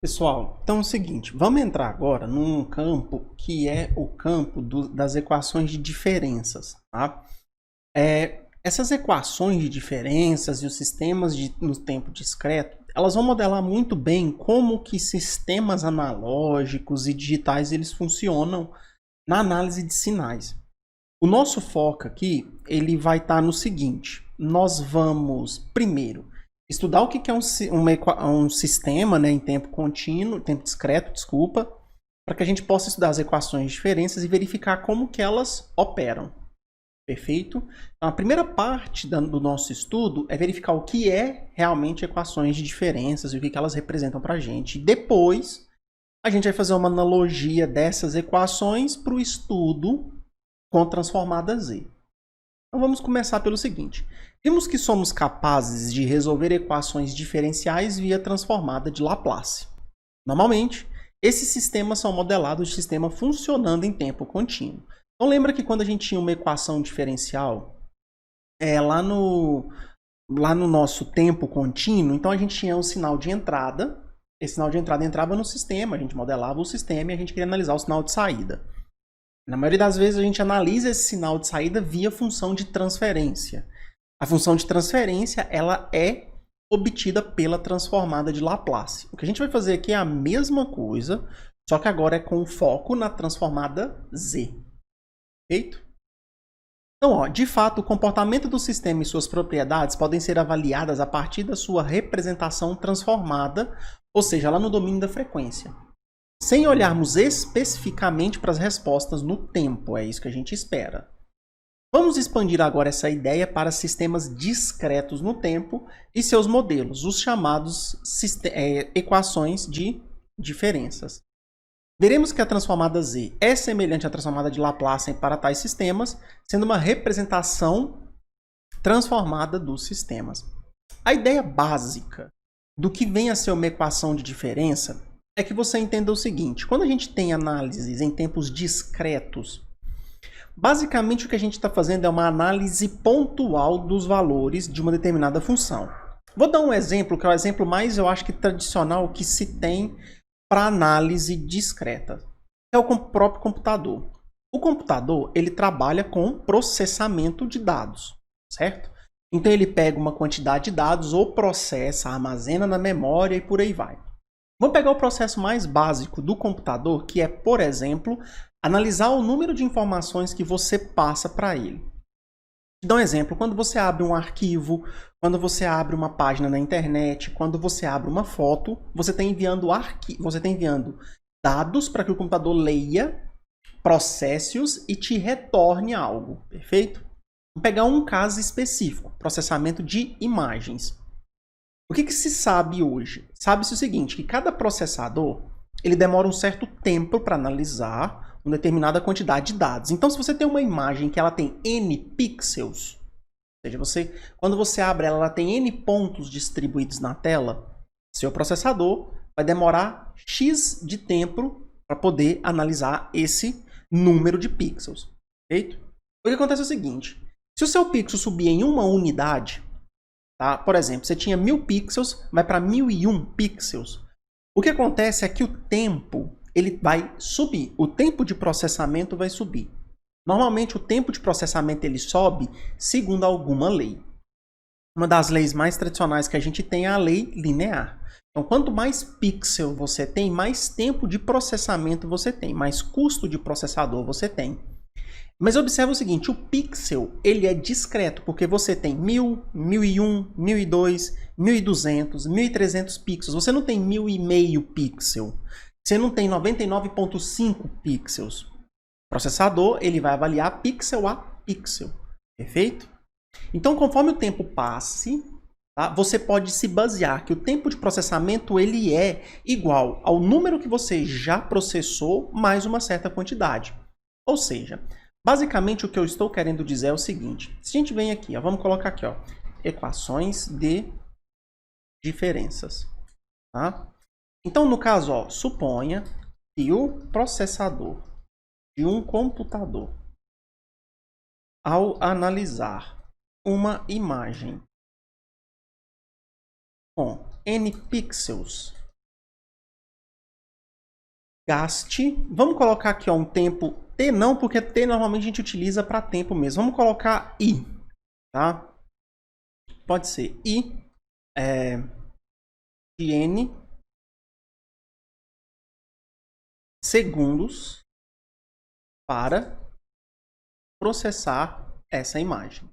Pessoal, então é o seguinte, vamos entrar agora num campo que é o campo das equações de diferenças, tá? Essas equações de diferenças e os sistemas no tempo discreto, elas vão modelar muito bem como que sistemas analógicos e digitais eles funcionam na análise de sinais. O nosso foco aqui, ele vai estar no seguinte, nós vamos primeiro estudar o que é um sistema, né, em tempo contínuo, tempo discreto, desculpa, para que a gente possa estudar as equações de diferenças e verificar como que elas operam. Perfeito? Então, a primeira parte do nosso estudo é verificar o que é realmente equações de diferenças e o que elas representam para a gente. Depois, a gente vai fazer uma analogia dessas equações para o estudo com transformada Z. Então vamos começar pelo seguinte. Vimos que somos capazes de resolver equações diferenciais via transformada de Laplace. Normalmente, esses sistemas são modelados de sistema funcionando em tempo contínuo. Então lembra que quando a gente tinha uma equação diferencial, lá no nosso tempo contínuo, então a gente tinha um sinal de entrada, esse sinal de entrada entrava no sistema, a gente modelava o sistema e a gente queria analisar o sinal de saída. Na maioria das vezes a gente analisa esse sinal de saída via função de transferência. A função de transferência ela é obtida pela transformada de Laplace. O que a gente vai fazer aqui é a mesma coisa, só que agora é com foco na transformada Z. Feito? Então, de fato, o comportamento do sistema e suas propriedades podem ser avaliadas a partir da sua representação transformada, ou seja, lá no domínio da frequência. Sem olharmos especificamente para as respostas no tempo, é isso que a gente espera. Vamos expandir agora essa ideia para sistemas discretos no tempo e seus modelos, os chamados equações de diferenças. Veremos que a transformada Z é semelhante à transformada de Laplace para tais sistemas, sendo uma representação transformada dos sistemas. A ideia básica do que vem a ser uma equação de diferença é que você entenda o seguinte, quando a gente tem análises em tempos discretos, basicamente o que a gente está fazendo é uma análise pontual dos valores de uma determinada função. Vou dar um exemplo, que é o exemplo mais, eu acho que tradicional que se tem para análise discreta. É o próprio computador. O computador, ele trabalha com processamento de dados, certo? Então ele pega uma quantidade de dados ou processa, armazena na memória e por aí vai. Vamos pegar o processo mais básico do computador, que é, por exemplo, analisar o número de informações que você passa para ele. Vou dar um exemplo, quando você abre um arquivo, quando você abre uma página na internet, quando você abre uma foto, você está enviando dados para que o computador leia, processe-os e te retorne algo, perfeito? Vamos pegar um caso específico, processamento de imagens. O que se sabe hoje? Sabe-se o seguinte, que cada processador ele demora um certo tempo para analisar uma determinada quantidade de dados. Então, se você tem uma imagem que ela tem N pixels, ou seja, quando você abre ela tem N pontos distribuídos na tela, seu processador vai demorar X de tempo para poder analisar esse número de pixels. Perfeito? O que acontece é o seguinte, se o seu pixel subir em uma unidade, tá? Por exemplo, você tinha 1000 pixels, vai para 1001 pixels. O que acontece é que o tempo ele vai subir, o tempo de processamento vai subir. Normalmente o tempo de processamento ele sobe segundo alguma lei. Uma das leis mais tradicionais que a gente tem é a lei linear. Então, quanto mais pixel você tem, mais tempo de processamento você tem, mais custo de processador você tem. Mas observa o seguinte, o pixel ele é discreto, porque você tem 1000, 1001, 1002, 1200, 1300 pixels. Você não tem 1000,5 pixel. Você não tem 99,5 pixels. O processador ele vai avaliar pixel a pixel. Perfeito? Então, conforme o tempo passe, tá, você pode se basear que o tempo de processamento ele é igual ao número que você já processou mais uma certa quantidade. Ou seja, basicamente, o que eu estou querendo dizer é o seguinte. Se a gente vem aqui, vamos colocar aqui, equações de diferenças. Tá? Então, no caso, suponha que o processador de um computador, ao analisar uma imagem com N pixels, gaste, vamos colocar aqui ó, um tempo T não, porque T normalmente a gente utiliza para tempo mesmo. Vamos colocar I, tá? Pode ser I de N segundos para processar essa imagem.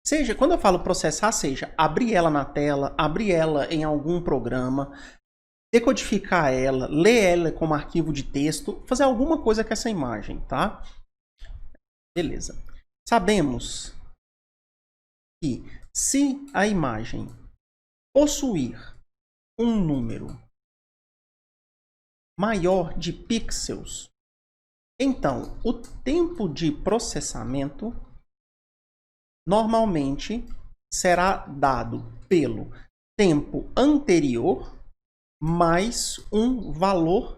Seja, quando eu falo processar, seja abrir ela na tela, abrir ela em algum programa, decodificar ela, ler ela como arquivo de texto, fazer alguma coisa com essa imagem, tá? Beleza. Sabemos que se a imagem possuir um número maior de pixels, então o tempo de processamento normalmente será dado pelo tempo anterior mais um valor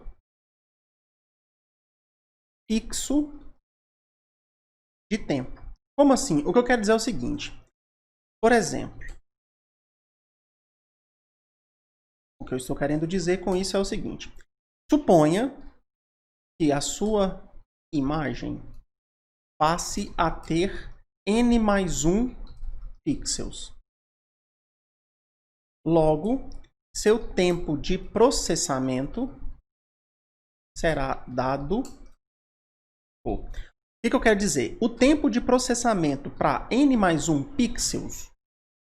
fixo de tempo. Como assim? O que eu quero dizer é o seguinte. Por exemplo, o que eu estou querendo dizer com isso é o seguinte. Suponha que a sua imagem passe a ter n mais 1 pixels. Logo, seu tempo de processamento será dado por... O que eu quero dizer? O tempo de processamento para n mais 1 pixels,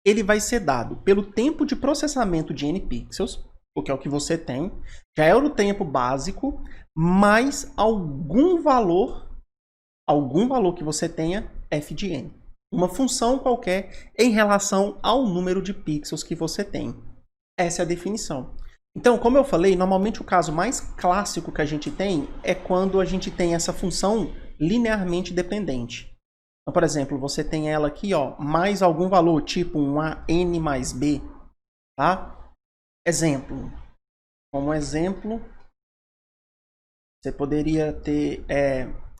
ele vai ser dado pelo tempo de processamento de n pixels, porque é o que você tem, já é o tempo básico, mais algum valor que você tenha, f de n. Uma função qualquer em relação ao número de pixels que você tem. Essa é a definição. Então, como eu falei, normalmente o caso mais clássico que a gente tem é quando a gente tem essa função linearmente dependente. Então, por exemplo, você tem ela aqui, ó, mais algum valor, tipo um n mais b, tá? Exemplo. Como exemplo, você poderia ter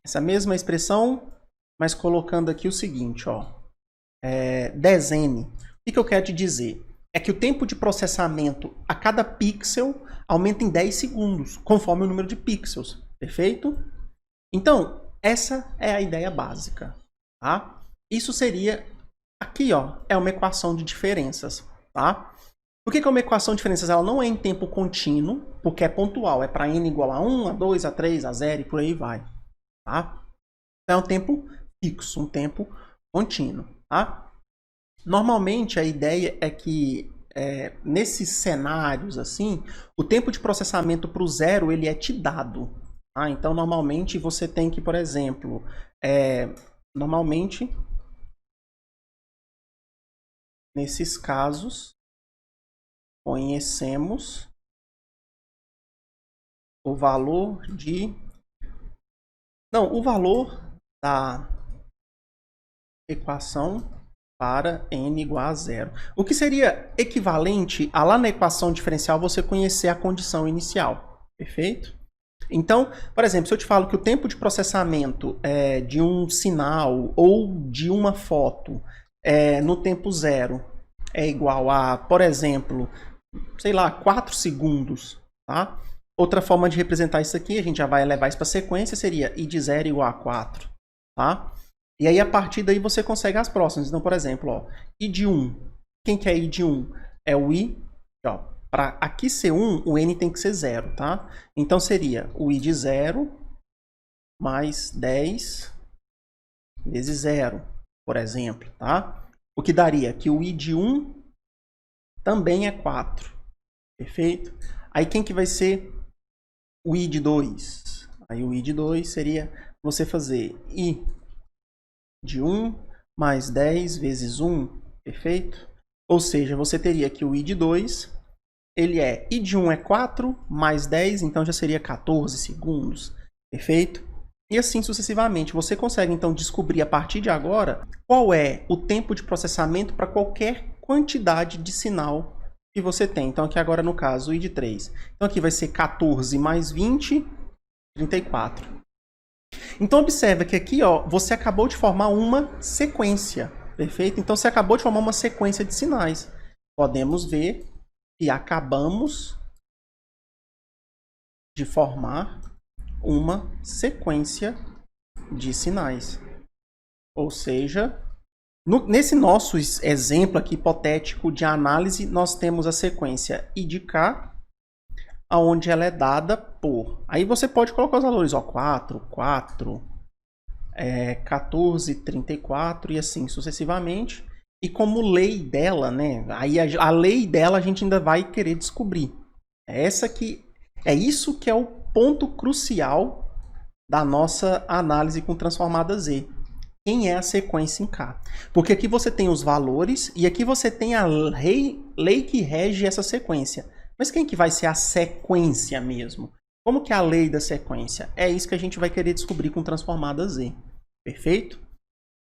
essa mesma expressão, mas colocando aqui o seguinte, ó, 10n. O que eu quero te dizer? É que o tempo de processamento a cada pixel aumenta em 10 segundos, conforme o número de pixels, perfeito? Então, essa é a ideia básica, tá? Isso seria, aqui ó, é uma equação de diferenças, tá? Por que é uma equação de diferenças? Ela não é em tempo contínuo, porque é pontual, é para n igual a 1, a 2, a 3, a 0 e por aí vai, tá? Então é um tempo fixo, um tempo contínuo, tá? Normalmente a ideia é que nesses cenários assim, o tempo de processamento para o zero ele é te dado. Tá? Então normalmente você tem que, por exemplo, normalmente nesses casos conhecemos o valor de... Não, o valor da equação para n igual a zero. O que seria equivalente a lá na equação diferencial você conhecer a condição inicial. Perfeito? Então, por exemplo, se eu te falo que o tempo de processamento de um sinal ou de uma foto no tempo zero é igual a, por exemplo, sei lá, 4 segundos, tá? Outra forma de representar isso aqui, a gente já vai levar isso para a sequência, seria i de 0 igual a 4, tá? E aí, a partir daí, você consegue as próximas. Então, por exemplo, ó, i de 1. Quem que é i de 1? É o i. Para aqui ser 1, o n tem que ser 0, tá? Então, seria o i de 0 mais 10 vezes 0, por exemplo, tá? O que daria que o i de 1 também é 4. Perfeito? Aí, quem que vai ser o i de 2? Aí, o i de 2 seria você fazer i de 1 mais 10 vezes 1, perfeito? Ou seja, você teria que o i de 2, ele i de 1 é 4, mais 10, então já seria 14 segundos, perfeito? E assim sucessivamente. Você consegue, então, descobrir a partir de agora qual é o tempo de processamento para qualquer quantidade de sinal que você tem. Então, aqui agora, no caso, o i de 3. Então, aqui vai ser 14 mais 20, 34. Então, observa que aqui, ó, você acabou de formar uma sequência, perfeito? Então, você acabou de formar uma sequência de sinais. Podemos ver que acabamos de formar uma sequência de sinais. Ou seja, nesse nosso exemplo aqui hipotético de análise, nós temos a sequência I de K, onde ela é dada por... Aí você pode colocar os valores, ó, 4, 4, 14, 34 e assim sucessivamente. E como lei dela, né? Aí a lei dela a gente ainda vai querer descobrir. É isso que é o ponto crucial da nossa análise com transformada Z. Quem é a sequência em K? Porque aqui você tem os valores e aqui você tem a lei que rege essa sequência. Mas quem que vai ser a sequência mesmo? Como que é a lei da sequência? É isso que a gente vai querer descobrir com transformada Z. Perfeito?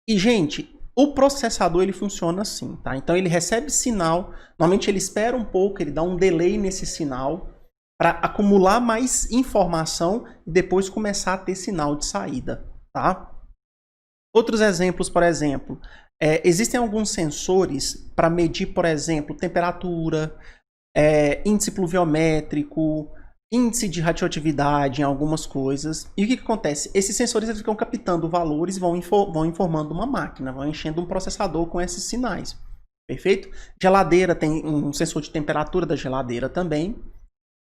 E, gente, o processador ele funciona assim, tá? Então ele recebe sinal, normalmente ele espera um pouco, ele dá um delay nesse sinal para acumular mais informação e depois começar a ter sinal de saída, tá? Outros exemplos, por exemplo, existem alguns sensores para medir, por exemplo, temperatura, índice pluviométrico, índice de radioatividade em algumas coisas. E o que acontece? Esses sensores eles ficam captando valores e vão informando uma máquina, vão enchendo um processador com esses sinais. Perfeito? Geladeira tem um sensor de temperatura da geladeira também.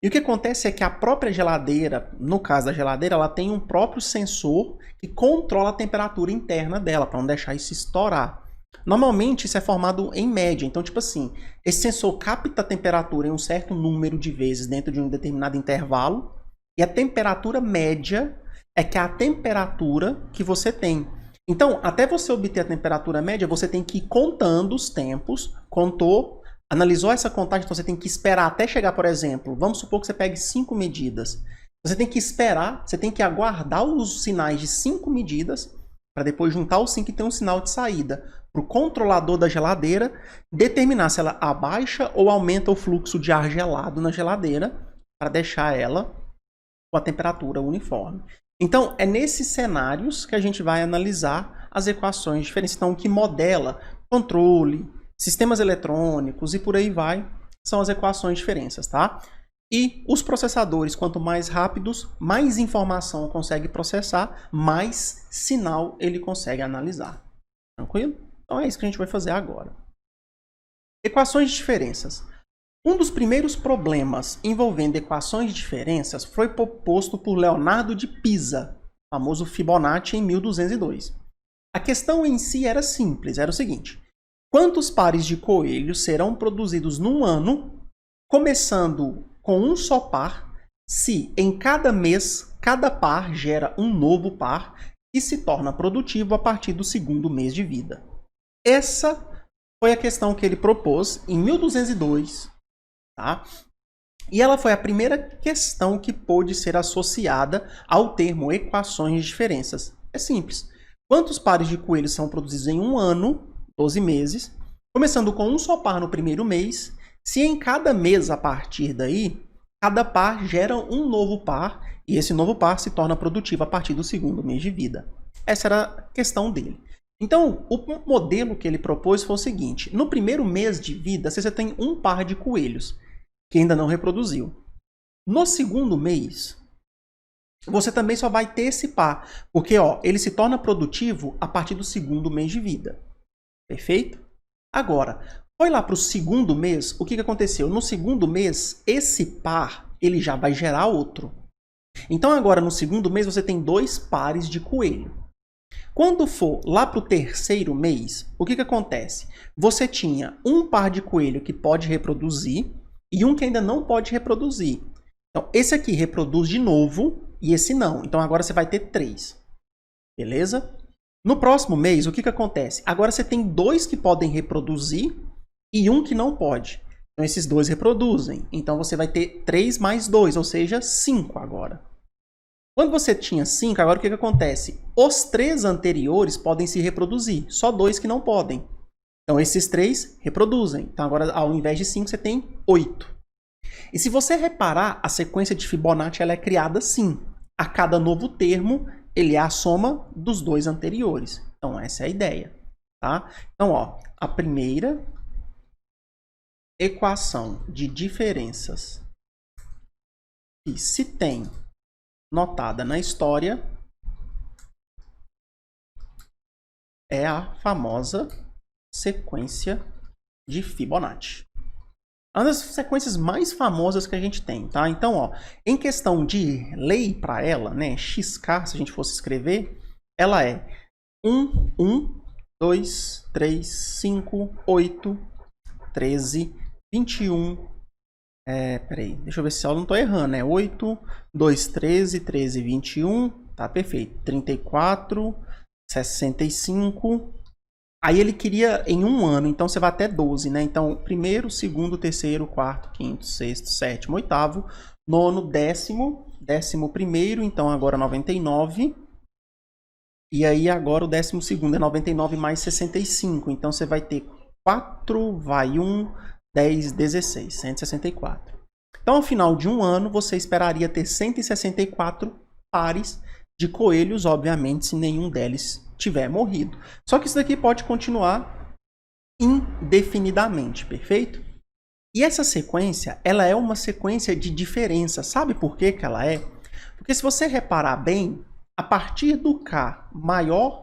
E o que acontece é que a própria geladeira, no caso da geladeira, ela tem um próprio sensor que controla a temperatura interna dela, para não deixar isso estourar. Normalmente isso é formado em média, então tipo assim, esse sensor capta a temperatura em um certo número de vezes dentro de um determinado intervalo, e a temperatura média é que é a temperatura que você tem. Então, até você obter a temperatura média, você tem que ir contando os tempos, contou, analisou essa contagem, então você tem que esperar até chegar, por exemplo, vamos supor que você pegue 5 medidas. Você tem que esperar, você tem que aguardar os sinais de 5 medidas, para depois juntar os 5 e ter um sinal de saída, para o controlador da geladeira determinar se ela abaixa ou aumenta o fluxo de ar gelado na geladeira, para deixar ela com a temperatura uniforme. Então, é nesses cenários que a gente vai analisar as equações de diferença. Então, o que modela controle, sistemas eletrônicos e por aí vai, são as equações de diferenças, tá? E os processadores, quanto mais rápidos, mais informação consegue processar, mais sinal ele consegue analisar. Tranquilo? Então é isso que a gente vai fazer agora. Equações de diferenças. Um dos primeiros problemas envolvendo equações de diferenças foi proposto por Leonardo de Pisa, famoso Fibonacci, em 1202. A questão em si era simples, era o seguinte: quantos pares de coelhos serão produzidos num ano, começando com um só par, se em cada mês, cada par gera um novo par que se torna produtivo a partir do segundo mês de vida? Essa foi a questão que ele propôs em 1202, tá? E ela foi a primeira questão que pôde ser associada ao termo equações de diferenças. É simples. Quantos pares de coelhos são produzidos em um ano, 12 meses, começando com um só par no primeiro mês, se em cada mês a partir daí, cada par gera um novo par, e esse novo par se torna produtivo a partir do segundo mês de vida. Essa era a questão dele. Então, o modelo que ele propôs foi o seguinte: no primeiro mês de vida, você tem um par de coelhos, que ainda não reproduziu. No segundo mês, você também só vai ter esse par, porque ó, ele se torna produtivo a partir do segundo mês de vida. Perfeito? Agora, foi lá para o segundo mês, o que aconteceu? No segundo mês, esse par ele já vai gerar outro. Então agora, no segundo mês, você tem 2 pares de coelho. Quando for lá para o terceiro mês, o que acontece? Você tinha um par de coelho que pode reproduzir e um que ainda não pode reproduzir. Então, esse aqui reproduz de novo e esse não. Então, agora você vai ter 3. Beleza? No próximo mês, o que acontece? Agora você tem 2 que podem reproduzir e um que não pode. Então, esses 2 reproduzem. Então, você vai ter 3 mais 2, ou seja, 5 agora. Quando você tinha 5, agora o que acontece? Os 3 anteriores podem se reproduzir, só 2 que não podem. Então, esses 3 reproduzem. Então, agora, ao invés de 5, você tem 8. E se você reparar, a sequência de Fibonacci ela é criada assim. A cada novo termo, ele é a soma dos 2 anteriores. Então, essa é a ideia. Tá? Então, ó, a primeira equação de diferenças que se tem notada na história é a famosa sequência de Fibonacci. Uma das sequências mais famosas que a gente tem, tá? Então, ó, em questão de lei para ela, né, XK, se a gente fosse escrever, ela é 1, 1, 2, 3, 5, 8, 13, 21. Peraí, deixa eu ver se eu não tô errando, né? 8, 2, 13, 13, 21, tá perfeito. 34, 65. Aí ele queria em um ano, então você vai até 12, né? Então, primeiro, segundo, terceiro, quarto, quinto, sexto, sétimo, oitavo, nono, décimo, décimo primeiro, então agora 99. E aí agora o décimo segundo é 99 mais 65, então você vai ter 4, vai 1, 10, 16, 164. Então, ao final de um ano, você esperaria ter 164 pares de coelhos, obviamente, se nenhum deles tiver morrido. Só que isso daqui pode continuar indefinidamente, perfeito? E essa sequência, ela é uma sequência de diferença. Sabe por que que ela é? Porque se você reparar bem, a partir do K maior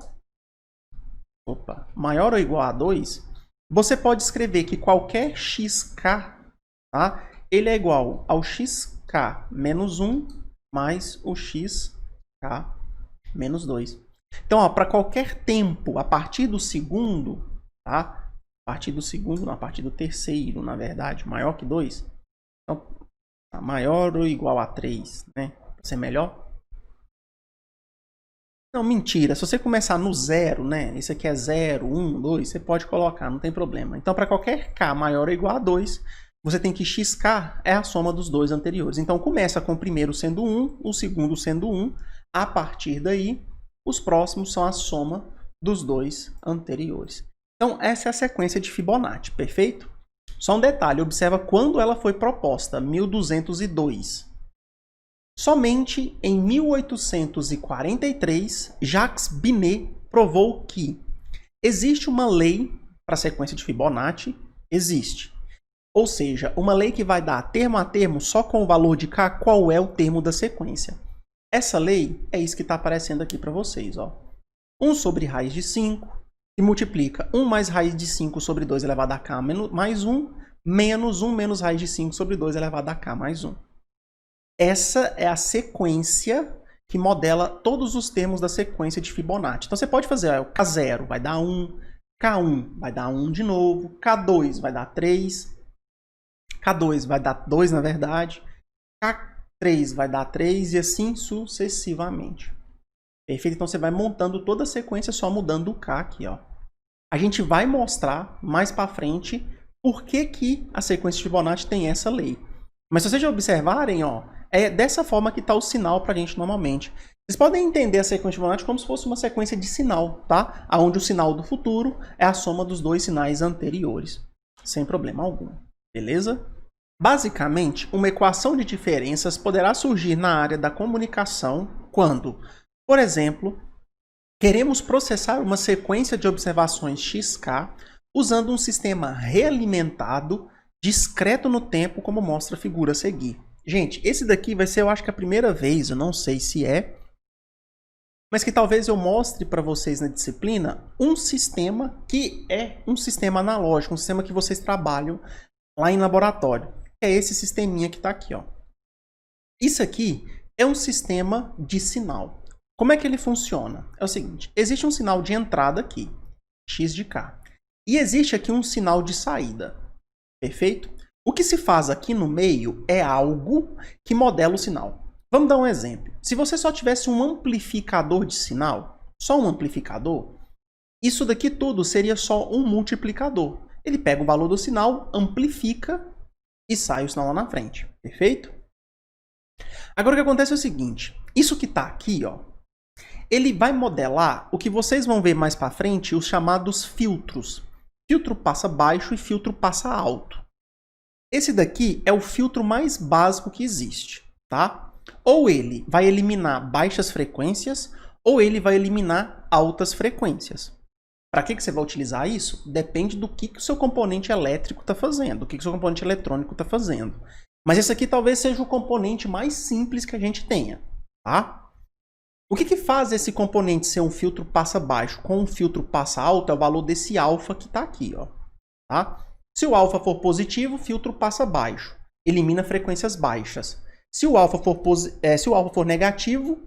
ou igual a 2, você pode escrever que qualquer xk, tá? Ele é igual ao xk menos 1 mais o xk menos 2. Então, para qualquer tempo, a partir do segundo, tá? A partir do segundo, não, a partir do terceiro, na verdade, maior que 2. Então, maior ou igual a 3, né? Para ser melhor. Não, mentira. Se você começar no 0, né? Esse aqui é 0, 1, 2, você pode colocar, não tem problema. Então, para qualquer k maior ou igual a 2, você tem que xk é a soma dos dois anteriores. Então, começa com o primeiro sendo 1, o segundo sendo 1. A partir daí, os próximos são a soma dos dois anteriores. Então, essa é a sequência de Fibonacci, perfeito? Só um detalhe, observa quando ela foi proposta, 1202. Somente em 1843, Jacques Binet provou que existe uma lei para a sequência de Fibonacci, existe. Ou seja, uma lei que vai dar termo a termo só com o valor de K, qual é o termo da sequência. Essa lei é isso que está aparecendo aqui para vocês. Ó. 1 sobre raiz de 5, que multiplica 1 mais raiz de 5 sobre 2 elevado a K mais 1, menos 1 menos raiz de 5 sobre 2 elevado a K mais 1. Essa é a sequência que modela todos os termos da sequência de Fibonacci. Então você pode fazer, ó, K0 vai dar 1, K1 vai dar 1 de novo, K2 vai dar 3, K2 vai dar 2 na verdade, K3 vai dar 3 e assim sucessivamente. Perfeito? Então você vai montando toda a sequência só mudando o K aqui. Ó. A gente vai mostrar mais para frente por que que a sequência de Fibonacci tem essa lei. Mas se vocês já observarem, ó, é dessa forma que está o sinal para a gente normalmente. Vocês podem entender a sequência de Fibonacci como se fosse uma sequência de sinal, tá? Onde o sinal do futuro é a soma dos dois sinais anteriores, sem problema algum, beleza? Basicamente, uma equação de diferenças poderá surgir na área da comunicação quando, por exemplo, queremos processar uma sequência de observações XK usando um sistema realimentado discreto no tempo, como mostra a figura a seguir. Gente, esse daqui vai ser, eu acho que a primeira vez, eu não sei se é, mas que talvez eu mostre para vocês na disciplina um sistema que é um sistema analógico, um sistema que vocês trabalham lá em laboratório. É esse sisteminha que está aqui. Ó. Isso aqui é um sistema de sinal. Como é que ele funciona? É o seguinte, existe um sinal de entrada aqui, x de k, e existe aqui um sinal de saída. Perfeito? O que se faz aqui no meio é algo que modela o sinal. Vamos dar um exemplo. Se você só tivesse um amplificador de sinal, só um amplificador, isso daqui tudo seria só um multiplicador. Ele pega o valor do sinal, amplifica e sai o sinal lá na frente. Perfeito? Agora o que acontece é o seguinte. Isso que está aqui, ó, ele vai modelar o que vocês vão ver mais para frente, os chamados filtros. Filtro passa baixo e filtro passa alto. Esse daqui é o filtro mais básico que existe, tá? Ou ele vai eliminar baixas frequências, ou ele vai eliminar altas frequências. Para que você vai utilizar isso? Depende do que o seu componente elétrico está fazendo, do que o seu componente eletrônico está fazendo. Mas esse aqui talvez seja o componente mais simples que a gente tenha, tá? O que faz esse componente ser um filtro passa baixo com um filtro passa alto é o valor desse alfa que está aqui, ó, tá? Se o alfa for positivo, o filtro passa baixo, elimina frequências baixas. Se o alfa for negativo,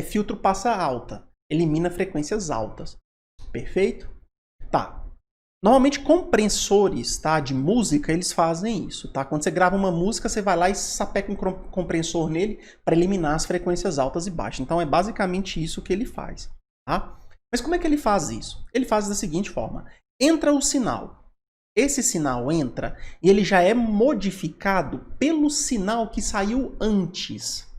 filtro passa alta, elimina frequências altas. Perfeito? Tá. Normalmente compressores, tá, de música, eles fazem isso, tá? Quando você grava uma música, você vai lá e sapeca um compressor nele para eliminar as frequências altas e baixas. Então é basicamente isso que ele faz, tá? Mas como é que ele faz isso? Ele faz da seguinte forma: entra o sinal. Esse sinal entra e ele já é modificado pelo sinal que saiu antes.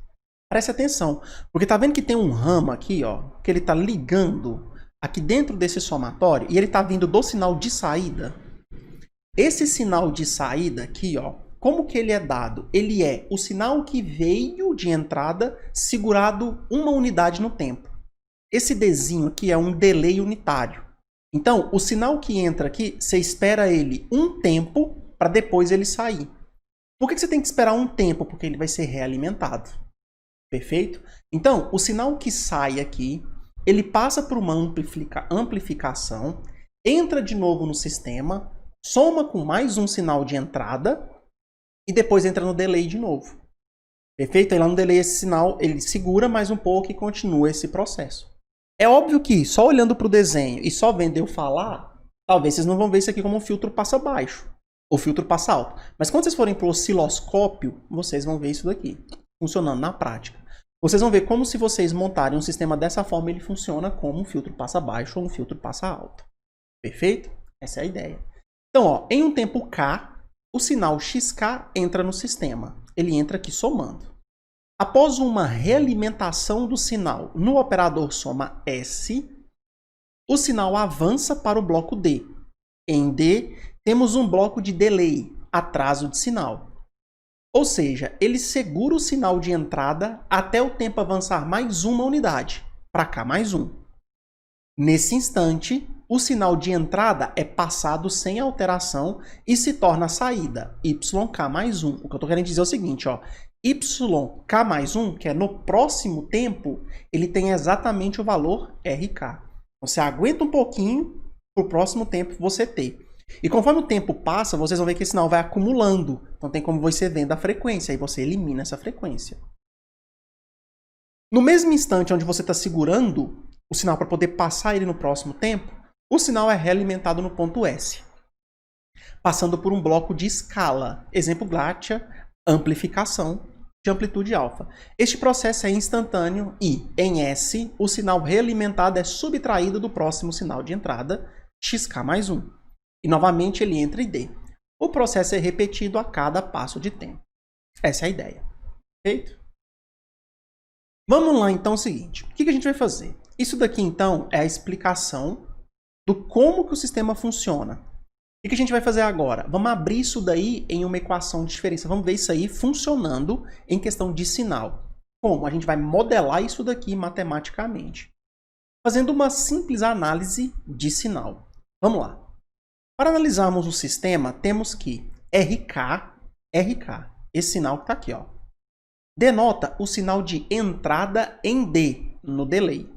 Preste atenção, porque tá vendo que tem um ramo aqui, ó, que ele tá ligando aqui dentro desse somatório, e ele está vindo do sinal de saída. Esse sinal de saída aqui, ó, como que ele é dado? Ele é o sinal que veio de entrada segurado uma unidade no tempo. Esse Dzinho aqui é um delay unitário. Então, o sinal que entra aqui, você espera ele um tempo para depois ele sair. Por que você tem que esperar um tempo? Porque ele vai ser realimentado. Perfeito? Então, o sinal que sai aqui, ele passa por uma amplificação, entra de novo no sistema, soma com mais um sinal de entrada e depois entra no delay de novo. Perfeito? Aí lá no delay esse sinal ele segura mais um pouco e continua esse processo. É óbvio que só olhando para o desenho e só vendo eu falar, talvez vocês não vão ver isso aqui como um filtro passa baixo ou filtro passa alto. Mas quando vocês forem para o osciloscópio, vocês vão ver isso daqui funcionando na prática. Vocês vão ver como se vocês montarem um sistema dessa forma, ele funciona como um filtro passa baixo ou um filtro passa alto. Perfeito? Essa é a ideia. Então, ó, em um tempo K, o sinal XK entra no sistema. Ele entra aqui somando. Após uma realimentação do sinal no operador soma S, o sinal avança para o bloco D. Em D, temos um bloco de delay, atraso de sinal. Ou seja, ele segura o sinal de entrada até o tempo avançar mais uma unidade. Para cá, mais um. Nesse instante, o sinal de entrada é passado sem alteração e se torna a saída, YK mais 1. O que eu estou querendo dizer é o seguinte, ó, YK mais 1, que é no próximo tempo, ele tem exatamente o valor RK. Você aguenta um pouquinho para o próximo tempo você ter. E conforme o tempo passa, vocês vão ver que esse sinal vai acumulando. Então tem como você vendo a frequência, aí você elimina essa frequência. No mesmo instante onde você está segurando o sinal para poder passar ele no próximo tempo, o sinal é realimentado no ponto S, passando por um bloco de escala, exemplo Glatia, amplificação de amplitude alfa. Este processo é instantâneo e, em S, o sinal realimentado é subtraído do próximo sinal de entrada, XK mais 1. E novamente ele entra em D. O processo é repetido a cada passo de tempo. Essa é a ideia. Feito? Vamos lá então o seguinte. O que a gente vai fazer? Isso daqui então é a explicação do como que o sistema funciona. O que a gente vai fazer agora? Vamos abrir isso daí em uma equação de diferença. Vamos ver isso aí funcionando em questão de sinal. Como? A gente vai modelar isso daqui matematicamente. Fazendo uma simples análise de sinal. Vamos lá. Para analisarmos o sistema, temos que RK, esse sinal que está aqui, ó, denota o sinal de entrada em D, no delay.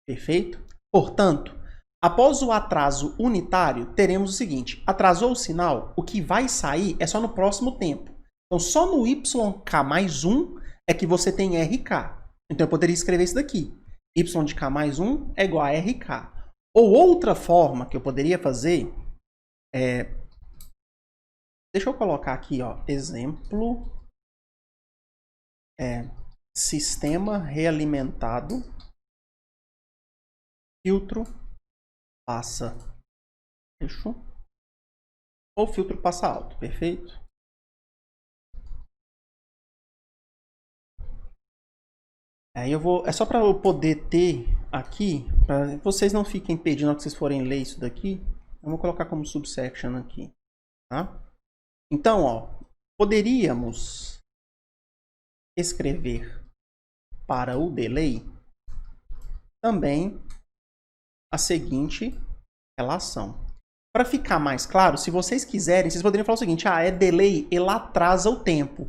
Perfeito? Portanto, após o atraso unitário, teremos o seguinte: atrasou o sinal, o que vai sair é só no próximo tempo. Então, só no YK mais 1 é que você tem RK. Então, eu poderia escrever isso daqui. Y de K mais 1 é igual a RK. Ou outra forma que eu poderia fazer deixa eu colocar aqui, ó, exemplo, sistema realimentado, filtro passa baixo ou filtro passa alto, perfeito? Aí eu vou, é só para eu poder ter aqui, para vocês não fiquem pedindo na hora que vocês forem ler isso daqui, eu vou colocar como subsection aqui, tá? Então, ó, poderíamos escrever para o delay também a seguinte relação. Para ficar mais claro, se vocês quiserem, vocês poderiam falar o seguinte, é delay, ele atrasa o tempo.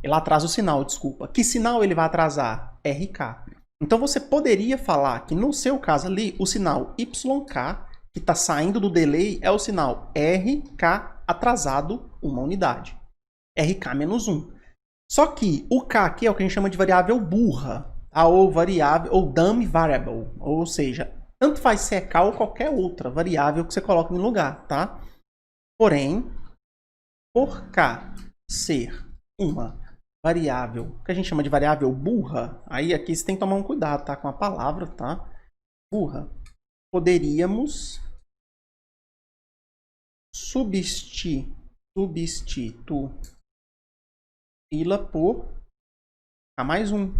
Ele atrasa o sinal, desculpa. Que sinal ele vai atrasar? RK. Então você poderia falar que no seu caso ali, o sinal YK, que está saindo do delay, é o sinal RK atrasado uma unidade. RK menos 1. Só que o K aqui é o que a gente chama de variável burra, tá? Ou variável, ou dummy variable. Ou seja, tanto faz se é K ou qualquer outra variável que você coloca no lugar, tá? Porém, por K ser uma variável que a gente chama de variável burra, aí aqui você tem que tomar um cuidado, tá? Com a palavra, tá? Burra. Poderíamos substituí-la por K mais 1.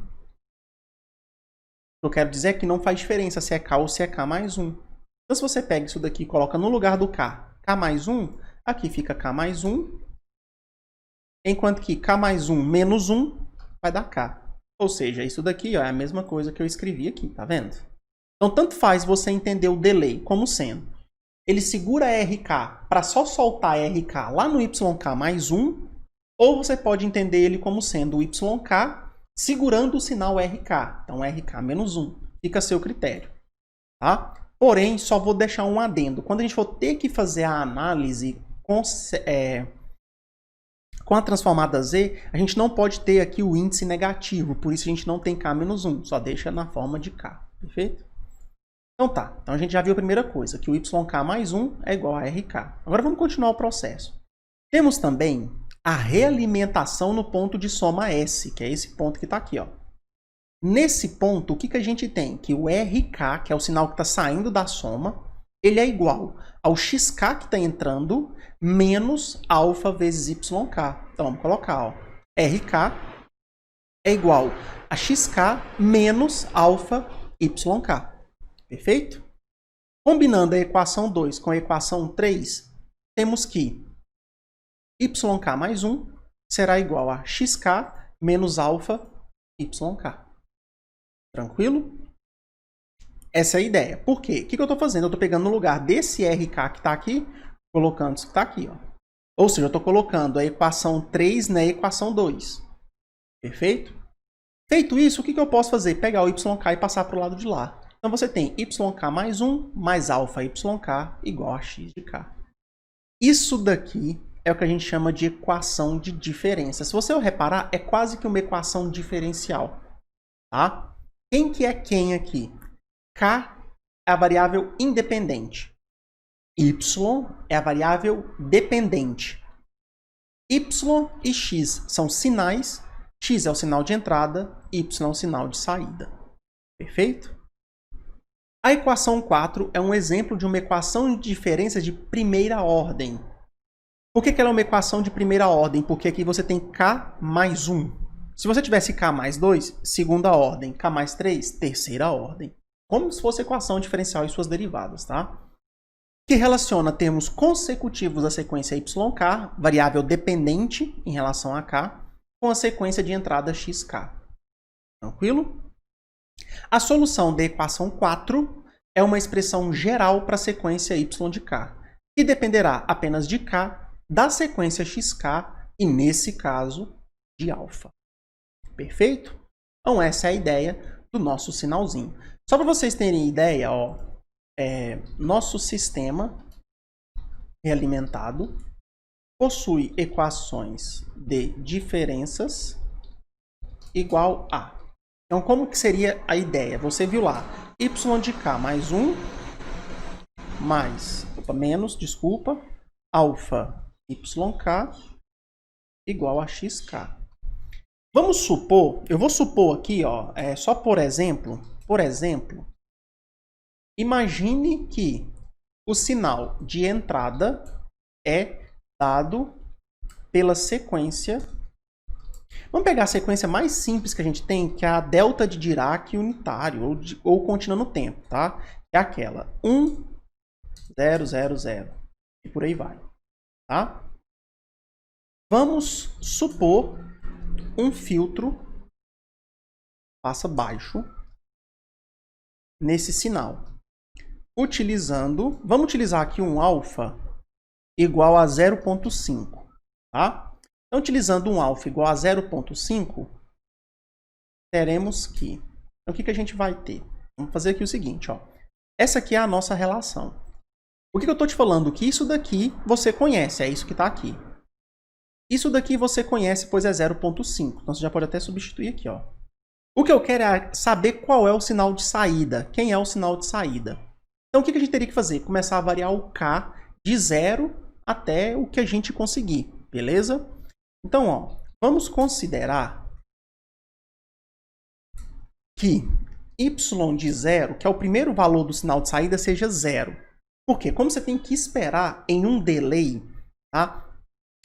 Eu quero dizer é que não faz diferença se é K ou se é K mais 1. Então, se você pega isso daqui e coloca no lugar do K, K mais 1, aqui fica K mais 1, enquanto que K mais 1 menos 1 vai dar K. Ou seja, isso daqui ó, é a mesma coisa que eu escrevi aqui, tá vendo? Então, tanto faz você entender o delay como sendo. Ele segura RK para só soltar RK lá no YK mais 1, ou você pode entender ele como sendo o YK segurando o sinal RK. Então, RK menos 1. Fica a seu critério. Tá? Porém, só vou deixar um adendo. Quando a gente for ter que fazer a análise com a transformada Z, a gente não pode ter aqui o índice negativo. Por isso, a gente não tem K menos 1. Só deixa na forma de K. Perfeito? Então tá. Então, a gente já viu a primeira coisa, que o YK mais 1 é igual a RK. Agora, vamos continuar o processo. Temos também a realimentação no ponto de soma S, que é esse ponto que está aqui. Ó. Nesse ponto, o que a gente tem? Que o RK, que é o sinal que está saindo da soma, ele é igual ao XK que está entrando, menos alfa vezes YK. Então, vamos colocar. Ó. RK é igual a XK menos alfa YK. Perfeito? Combinando a equação 2 com a equação 3, temos que YK mais 1 será igual a XK menos alfa YK. Tranquilo? Essa é a ideia. Por quê? O que eu estou fazendo? Eu estou pegando no lugar desse RK que está aqui, colocando isso que está aqui. Ó. Ou seja, eu estou colocando a equação 3 na equação 2. Perfeito? Feito isso, o que eu posso fazer? Pegar o YK e passar para o lado de lá. Então, você tem YK mais 1 mais alfa YK igual a X de K. Isso daqui é o que a gente chama de equação de diferença. Se você reparar, é quase que uma equação diferencial. Tá? Quem que é quem aqui? K é a variável independente. Y é a variável dependente. Y e X são sinais. X é o sinal de entrada, Y é o sinal de saída. Perfeito? A equação 4 é um exemplo de uma equação de diferença de primeira ordem. Por que ela é uma equação de primeira ordem? Porque aqui você tem K mais 1. Se você tivesse K mais 2, segunda ordem. K mais 3, terceira ordem. Como se fosse equação diferencial e suas derivadas, tá? Que relaciona termos consecutivos da sequência YK, variável dependente em relação a K, com a sequência de entrada XK. Tranquilo? A solução da equação 4 é uma expressão geral para a sequência Y de K, que dependerá apenas de K, da sequência XK e, nesse caso, de alfa. Perfeito? Então, essa é a ideia do nosso sinalzinho. Só para vocês terem ideia, ó, nosso sistema realimentado possui equações de diferenças igual a. Então, como que seria a ideia? Você viu lá, y de k mais 1 alfa yk igual a xk. Vamos supor, eu vou supor aqui, ó, só por exemplo, imagine que o sinal de entrada é dado pela sequência. Vamos pegar a sequência mais simples que a gente tem, que é a delta de Dirac unitário, ou contínua no tempo, tá? É aquela 1, 0, 0, 0. E por aí vai, tá? Vamos supor um filtro passa baixo nesse sinal. vamos utilizar aqui um alfa igual a 0,5, tá? Então, utilizando um alfa igual a 0,5, teremos que... Então, o que a gente vai ter? Vamos fazer aqui o seguinte, ó. Essa aqui é a nossa relação. O que eu estou te falando? Que isso daqui você conhece, é isso que está aqui. Isso daqui você conhece, pois é 0,5. Então, você já pode até substituir aqui, ó. O que eu quero é saber qual é o sinal de saída. Quem é o sinal de saída? Então, o que a gente teria que fazer? Começar a variar o K de 0 até o que a gente conseguir, beleza? Então, ó, vamos considerar que y de 0, que é o primeiro valor do sinal de saída, seja 0. Por quê? Como você tem que esperar em um delay, tá?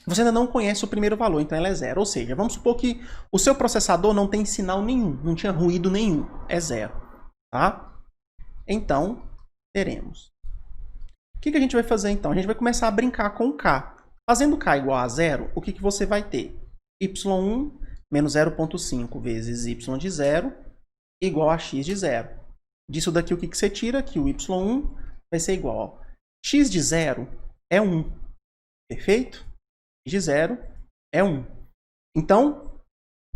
Você ainda não conhece o primeiro valor, então ela é 0. Ou seja, vamos supor que o seu processador não tem sinal nenhum, não tinha ruído nenhum, é 0. Tá? Então, teremos. O que a gente vai fazer então? A gente vai começar a brincar com o K. Fazendo K igual a 0, o que você vai ter? Y1 menos 0,5 vezes y de 0 igual a x de 0. Disso daqui, o que você tira? Que o y1 vai ser igual a x de 0 é 1. Perfeito? De 0 é 1. Então,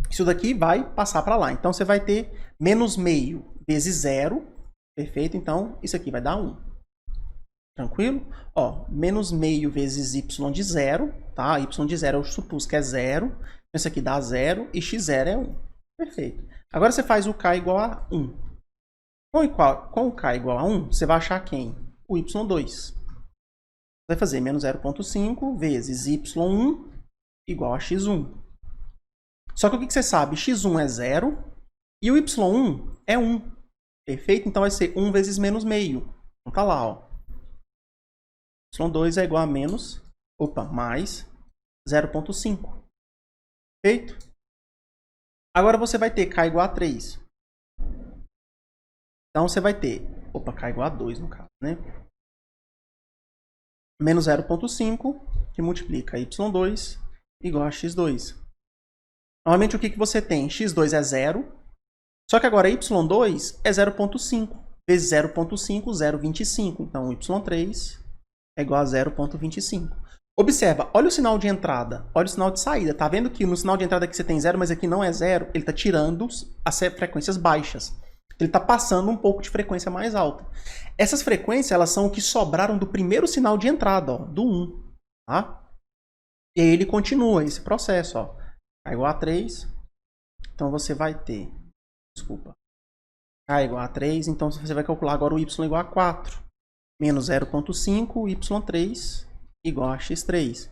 isso daqui vai passar para lá. Então, você vai ter menos meio vezes 0. Perfeito? Então, isso aqui vai dar 1. Tranquilo? Ó, menos meio vezes y de 0. Tá? Y de 0 eu supus que é 0. Então, isso aqui dá 0 e x0 é 1. Perfeito. Agora, você faz o k igual a 1. Com o k igual a 1, você vai achar quem? O y2. Vai fazer menos 0,5 vezes y1 igual a x1. Só que o que você sabe? x1 é 0 e o y1 é 1. Perfeito? Então vai ser 1 vezes menos meio. Então tá lá, ó. y2 é igual a mais 0,5. Perfeito? Agora você vai ter k igual a 3. Então você vai ter... k igual a 2 no caso, né? Menos 0,5, que multiplica y2 igual a x2. Novamente, o que você tem? x2 é 0, só que agora y2 é 0,5. Vezes 0,5, 0,25. Então, y3 é igual a 0,25. Observa, olha o sinal de entrada, olha o sinal de saída. Tá vendo que no sinal de entrada aqui você tem 0, mas aqui não é 0? Ele está tirando as frequências baixas. Ele está passando um pouco de frequência mais alta. Essas frequências, elas são o que sobraram do primeiro sinal de entrada, ó, do 1. Tá? E aí ele continua esse processo. Ó. K igual a 3. Então você vai ter... Desculpa. K igual a 3. Então você vai calcular agora o y igual a 4. Menos 0,5, y3 igual a x3.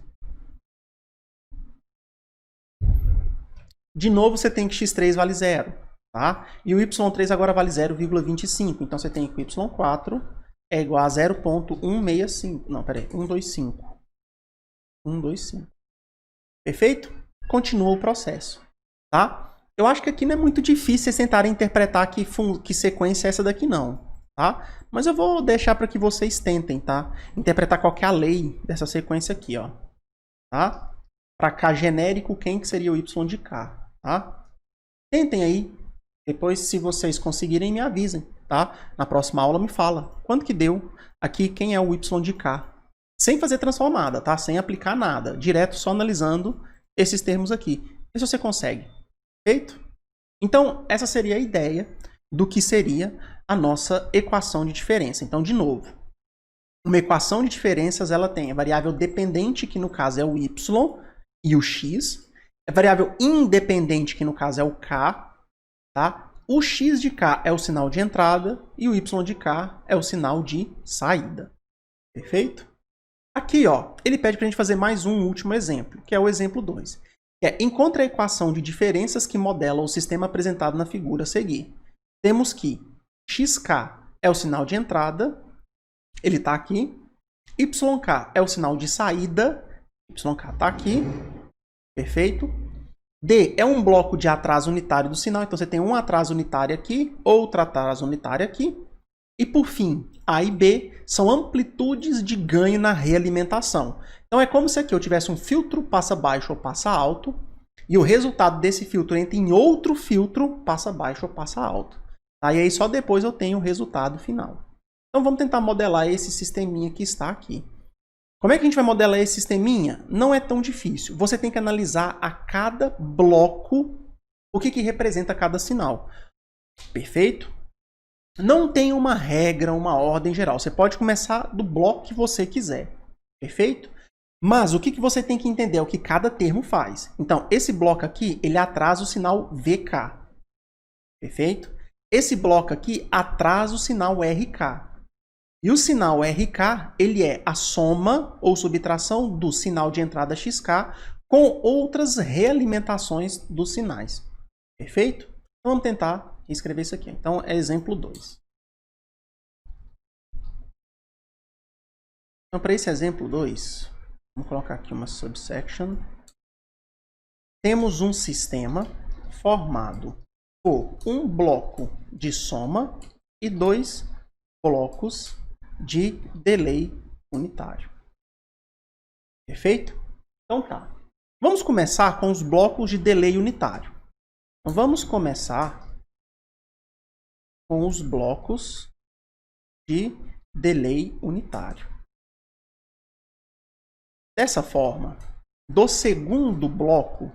De novo, você tem que x3 vale 0. Tá? E o y3 agora vale 0,25. Então, você tem que o y4 é igual a 0,165. Não, peraí. 125. 125. Perfeito? Continua o processo. Tá? Eu acho que aqui não é muito difícil vocês tentarem interpretar que sequência é essa daqui, não. Tá? Mas eu vou deixar para que vocês tentem, tá? Interpretar qual que é a lei dessa sequência aqui, ó. Tá? Para K genérico, quem que seria o y de K? Tá? Tentem aí. Depois, se vocês conseguirem, me avisem, tá? Na próxima aula me fala. Quanto que deu aqui, quem é o y de K? Sem fazer transformada, tá? Sem aplicar nada. Direto, só analisando esses termos aqui. Vê se você consegue. Feito? Então, essa seria a ideia do que seria a nossa equação de diferença. Então, de novo, uma equação de diferenças, ela tem a variável dependente, que no caso é o y, e o x. A variável independente, que no caso é o k. Tá? O x de k é o sinal de entrada e o y de k é o sinal de saída. Perfeito? Aqui, ó, ele pede para a gente fazer mais um último exemplo, que é o exemplo 2. Que é, encontre a equação de diferenças que modela o sistema apresentado na figura a seguir. Temos que xk é o sinal de entrada, ele está aqui. Yk é o sinal de saída, yk está aqui. Perfeito? D é um bloco de atraso unitário do sinal, então você tem um atraso unitário aqui, outro atraso unitário aqui. E por fim, A e B são amplitudes de ganho na realimentação. Então é como se aqui eu tivesse um filtro passa baixo ou passa alto, e o resultado desse filtro entra em outro filtro passa baixo ou passa alto. Tá? E aí só depois eu tenho o resultado final. Então vamos tentar modelar esse sisteminha que está aqui. Como é que a gente vai modelar esse sisteminha? Não é tão difícil. Você tem que analisar a cada bloco o que representa cada sinal. Perfeito? Não tem uma regra, uma ordem geral. Você pode começar do bloco que você quiser. Perfeito? Mas o que você tem que entender é o que cada termo faz. Então, esse bloco aqui, ele atrasa o sinal VK. Perfeito? Esse bloco aqui atrasa o sinal RK. E o sinal RK, ele é a soma ou subtração do sinal de entrada XK com outras realimentações dos sinais. Perfeito? Então, vamos tentar escrever isso aqui. Então, é exemplo 2. Então, para esse exemplo 2, vamos colocar aqui uma subsection. Temos um sistema formado por um bloco de soma e 2 blocos de delay unitário. Perfeito? Então tá. Vamos começar com os blocos de delay unitário. Então, vamos começar com os blocos de delay unitário. Dessa forma, do segundo bloco,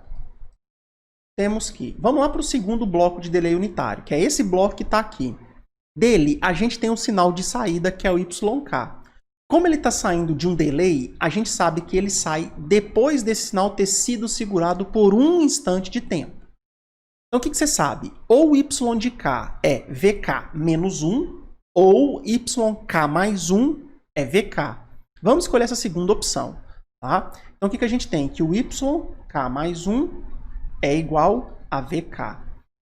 temos que... Vamos lá para o segundo bloco de delay unitário, que é esse bloco que está aqui. Dele, a gente tem um sinal de saída, que é o YK. Como ele está saindo de um delay, a gente sabe que ele sai depois desse sinal ter sido segurado por um instante de tempo. Então, o que você sabe? Ou o Y de K é VK menos 1, ou YK mais 1 é VK. Vamos escolher essa segunda opção. Tá? Então, o que a gente tem? Que o YK mais 1 é igual a VK.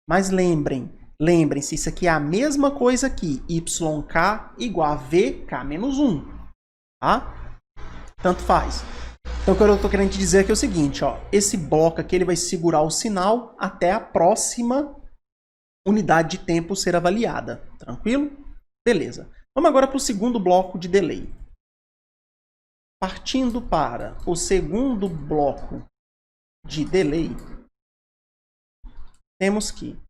Mas lembrem-se, isso aqui é a mesma coisa aqui. YK igual a VK menos 1. Tá? Tanto faz. Então, o que eu estou querendo te dizer aqui é o seguinte, ó, esse bloco aqui ele vai segurar o sinal até a próxima unidade de tempo ser avaliada. Tranquilo? Beleza. Vamos agora para o segundo bloco de delay. Partindo para o segundo bloco de delay, temos que,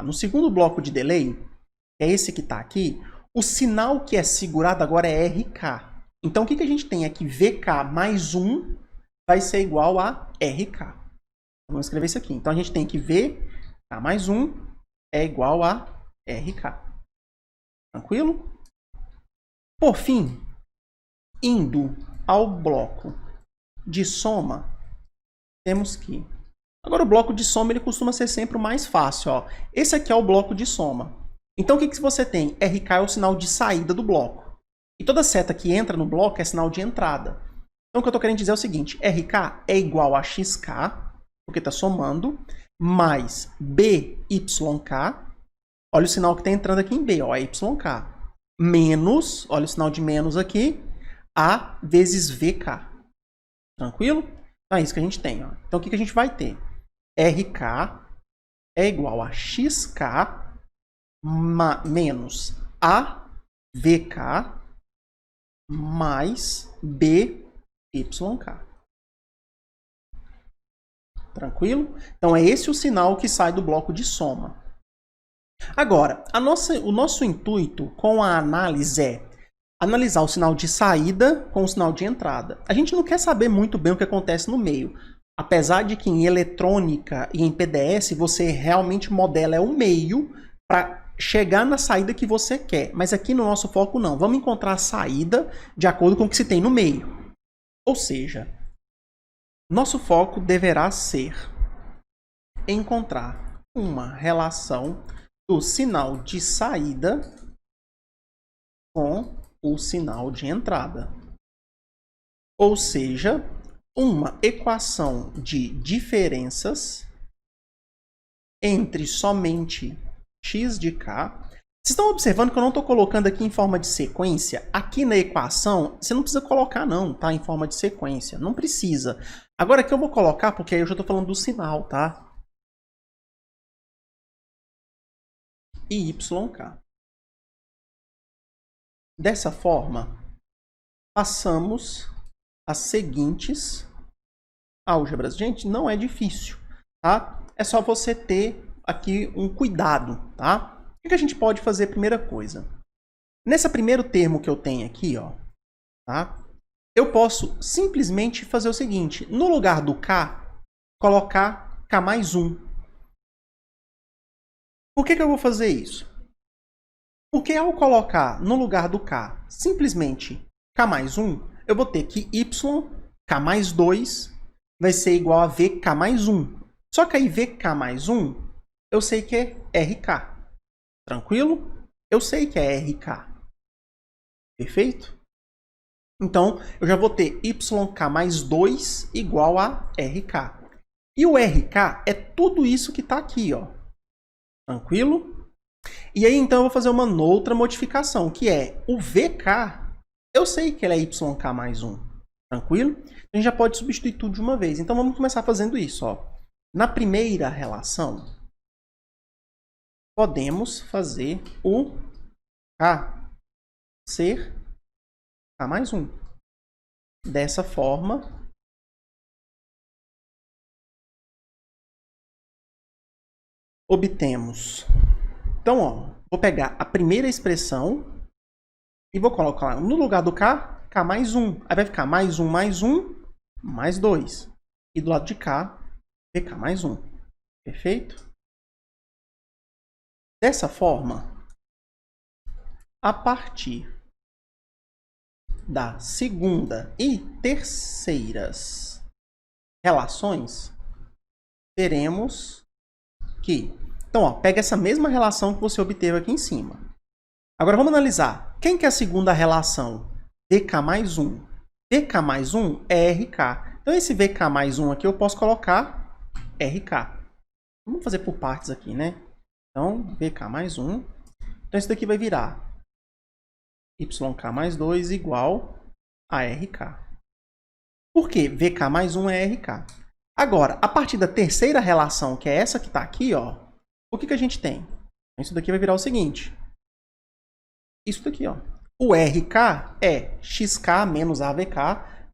no segundo bloco de delay, é esse que está aqui, o sinal que é segurado agora é RK. Então, o que a gente tem aqui? VK mais 1 vai ser igual a RK. Vamos escrever isso aqui. Então, a gente tem que VK mais 1 é igual a RK. Tranquilo? Por fim, indo ao bloco de soma, temos que... Agora, o bloco de soma ele costuma ser sempre o mais fácil. Ó. Esse aqui é o bloco de soma. Então, o que você tem? RK é o sinal de saída do bloco. E toda seta que entra no bloco é sinal de entrada. Então, o que eu estou querendo dizer é o seguinte. RK é igual a XK, porque está somando, mais BYK. Olha o sinal que está entrando aqui em B, ó, é YK. Menos, olha o sinal de menos aqui, A vezes VK. Tranquilo? Então, é isso que a gente tem. Ó. Então, o que a gente vai ter? RK é igual a XK menos AVK mais BYK. Tranquilo? Então, é esse o sinal que sai do bloco de soma. Agora, o nosso intuito com a análise é analisar o sinal de saída com o sinal de entrada. A gente não quer saber muito bem o que acontece no meio. Apesar de que em eletrônica e em PDS você realmente modela o meio para chegar na saída que você quer. Mas aqui no nosso foco não. Vamos encontrar a saída de acordo com o que se tem no meio. Ou seja, nosso foco deverá ser encontrar uma relação do sinal de saída com o sinal de entrada. Ou seja, uma equação de diferenças entre somente x de k. Vocês estão observando que eu não estou colocando aqui em forma de sequência? Aqui na equação, você não precisa colocar não, tá? Em forma de sequência. Não precisa. Agora aqui eu vou colocar, porque aí eu já estou falando do sinal, tá? E YK. Dessa forma, passamos as seguintes álgebras. Gente, não é difícil, tá? É só você ter aqui um cuidado, tá? O que a gente pode fazer? Primeira coisa. Nesse primeiro termo que eu tenho aqui, ó, tá? Eu posso simplesmente fazer o seguinte, no lugar do K, colocar K mais 1. Por que eu vou fazer isso? Porque ao colocar no lugar do K simplesmente K mais 1, eu vou ter que Y, K mais 2, vai ser igual a VK mais 1. Só que aí VK mais 1, eu sei que é RK. Tranquilo? Eu sei que é RK. Perfeito? Então, eu já vou ter YK mais 2 igual a RK. E o RK é tudo isso que está aqui, ó. Tranquilo? E aí, então, eu vou fazer uma outra modificação, que é o VK, eu sei que ele é YK mais 1. Tranquilo? A gente já pode substituir tudo de uma vez. Então, vamos começar fazendo isso, ó. Na primeira relação, podemos fazer o K ser K mais 1. Dessa forma, obtemos. Então, ó, vou pegar a primeira expressão e vou colocar no lugar do K, K mais 1. Aí vai ficar mais 1, mais 2. E do lado de cá, VK mais 1. Perfeito? Dessa forma, a partir da segunda e terceiras relações, teremos que... Então, ó, pega essa mesma relação que você obteve aqui em cima. Agora, vamos analisar. Quem que é a segunda relação? VK mais 1. VK mais 1 é RK. Então, esse VK mais 1 aqui eu posso colocar RK. Vamos fazer por partes aqui, né? Então, VK mais 1. Então, isso daqui vai virar YK mais 2 igual a RK. Por quê? VK mais 1 é RK. Agora, a partir da terceira relação, que é essa que está aqui, ó, o que a gente tem? Isso daqui vai virar o seguinte. Isso daqui, ó. O RK é XK menos AVK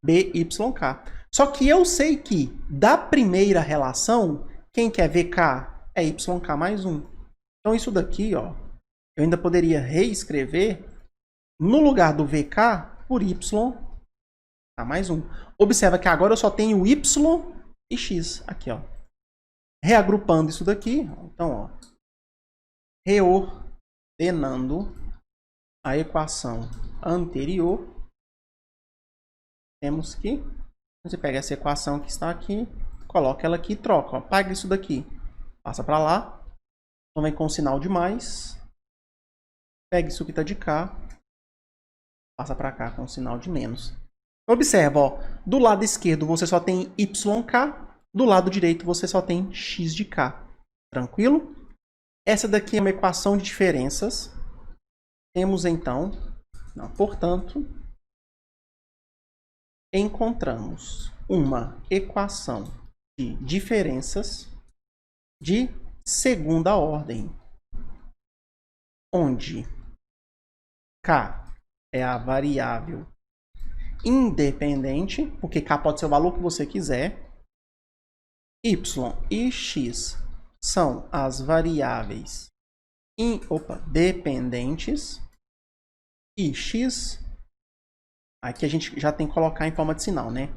BYK. Só que eu sei que da primeira relação, quem que é VK é YK mais 1. Então isso daqui, ó, eu ainda poderia reescrever no lugar do VK por YK mais 1. Observa que agora eu só tenho Y e X aqui, ó. Reagrupando isso daqui, então, ó, reordenando a equação anterior, temos que você pega essa equação que está aqui, coloca ela aqui e troca. Ó, paga isso daqui, passa para lá, então vem com o sinal de mais, pega isso que está de cá, passa para cá com o sinal de menos. Observa, ó, do lado esquerdo você só tem YK, do lado direito você só tem X de K. Tranquilo? Essa daqui é uma equação de diferenças. Temos então, portanto, encontramos uma equação de diferenças de segunda ordem, onde K é a variável independente, porque K pode ser o valor que você quiser, Y e X são as variáveis dependentes, e X, aqui a gente já tem que colocar em forma de sinal, né?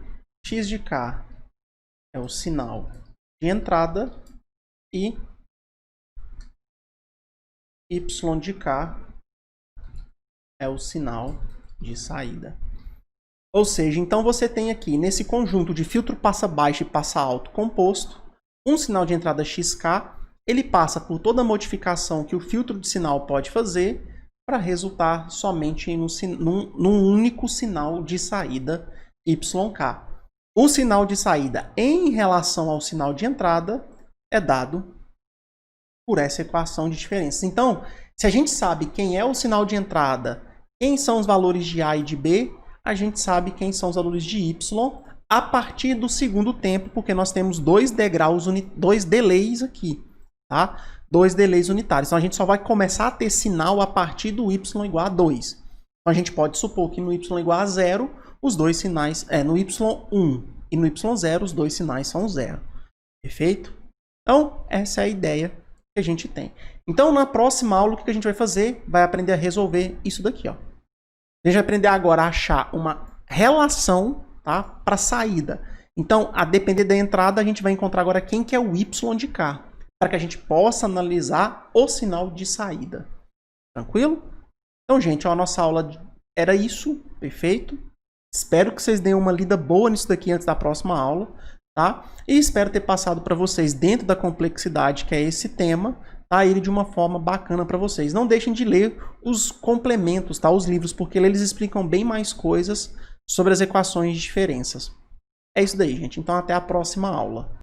X de K é o sinal de entrada e Y de K é o sinal de saída. Ou seja, então você tem aqui, nesse conjunto de filtro passa baixo e passa alto composto, um sinal de entrada XK, ele passa por toda a modificação que o filtro de sinal pode fazer para resultar somente num único sinal de saída YK. O sinal de saída em relação ao sinal de entrada é dado por essa equação de diferença. Então, se a gente sabe quem é o sinal de entrada, quem são os valores de A e de B, a gente sabe quem são os valores de Y a partir do segundo tempo, porque nós temos dois delays aqui, tá? 2 delays unitários. Então, a gente só vai começar a ter sinal a partir do Y igual a 2. Então, a gente pode supor que no Y igual a 0, os dois sinais, no Y1 e no Y0, os dois sinais são 0. Perfeito? Então, essa é a ideia que a gente tem. Então, na próxima aula, o que a gente vai fazer? Vai aprender a resolver isso daqui, ó. A gente vai aprender agora a achar uma relação, tá, para saída. Então, a depender da entrada, a gente vai encontrar agora quem que é o y de k, para que a gente possa analisar o sinal de saída. Tranquilo? Então, gente, ó, a nossa aula era isso, perfeito? Espero que vocês deem uma lida boa nisso daqui antes da próxima aula, tá? E espero ter passado para vocês, dentro da complexidade que é esse tema, tá? Ele de uma forma bacana para vocês. Não deixem de ler os complementos, tá? Os livros, porque eles explicam bem mais coisas sobre as equações de diferenças. É isso daí, gente. Então, até a próxima aula.